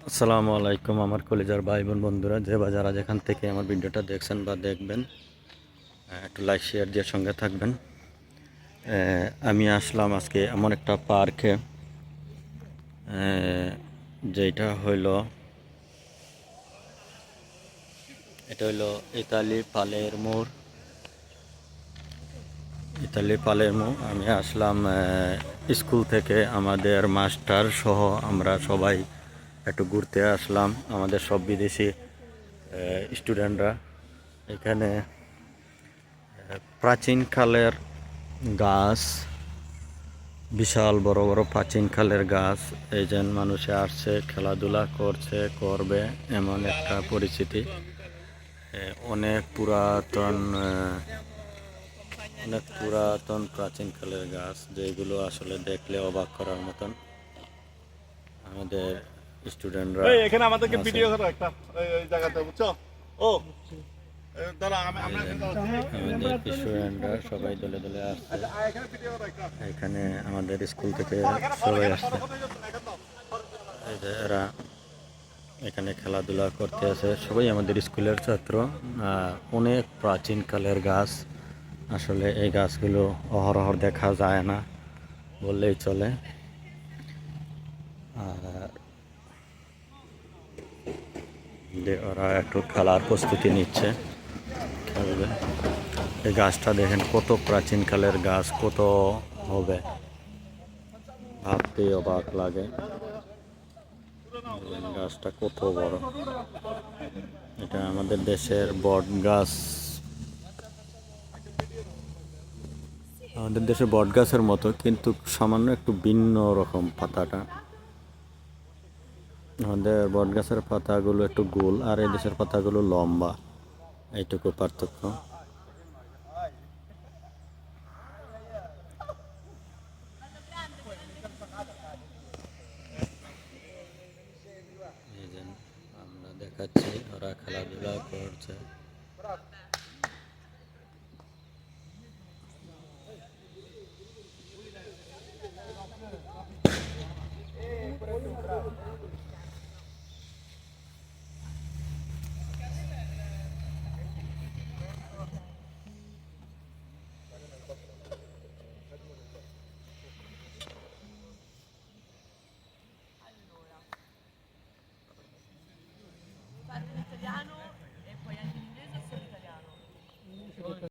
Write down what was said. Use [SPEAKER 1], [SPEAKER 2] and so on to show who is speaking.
[SPEAKER 1] আসসালামু আলাইকুম আমার কলেজার ভাই বোন বন্ধুরা, যে বা যারা যেখান থেকে আমার ভিডিওটা দেখছেন বা দেখবেন, একটু লাইক শেয়ার দিয়ে সঙ্গে থাকবেন। আমি আসলাম আজকে এমন একটা পার্কে, যেটা হইলো এটা হইলো ইতালি পালেরমো। আমি আসলাম স্কুল থেকে, আমাদের মাস্টার সহ আমরা সবাই একটু ঘুরতে আসলাম, আমাদের সব বিদেশি স্টুডেন্টরা। এখানে প্রাচীনকালের গাছ, বিশাল বড় বড় প্রাচীনকালের গাছ, এই যে মানুষে আসছে, খেলাধুলা করবে এমন একটা পরিস্থিতি। অনেক পুরাতন প্রাচীনকালের গাছ, যেগুলো আসলে দেখলে অবাক করার মতন। আমাদের স্টুডেন্টরা
[SPEAKER 2] এখানে আমাদেরকে ভিডিও করো একটা এই জায়গাতে, বুঝছো? ও
[SPEAKER 1] আমাদের স্টুডেন্টরা সবাই দলে দলে আসছে। এখানে আমাদের স্কুল থেকে সবাই আসছে। এই যে এরা এখানে খেলাধুলা করতে আছে, সবাই আমাদের স্কুলের ছাত্র। অনেক প্রাচীনকালের গাছ, আসলে এই গাছগুলো অহরহ দেখা যায় না বললেই চলে। আর ওরা একটু খেলার প্রস্তুতি নিচ্ছে, খেলবে। এই গাছটা দেখেন কত প্রাচীনকালের গাছ, কত হবে ভাবতেই অবাক লাগে। গাছটা কত বড়, এটা আমাদের দেশের বট গাছ। আমাদের দেশে বট গাছের মতো, কিন্তু সামান্য একটু ভিন্ন রকম পাতাটা। আমাদের বট গাছের পাতাগুলো একটু গোল, আর এই দেশের পাতাগুলো লম্বা, এইটুকু পার্থক্য। এই যে আমরা দেখাচ্ছি, ওরা খেলাধুলা করছে।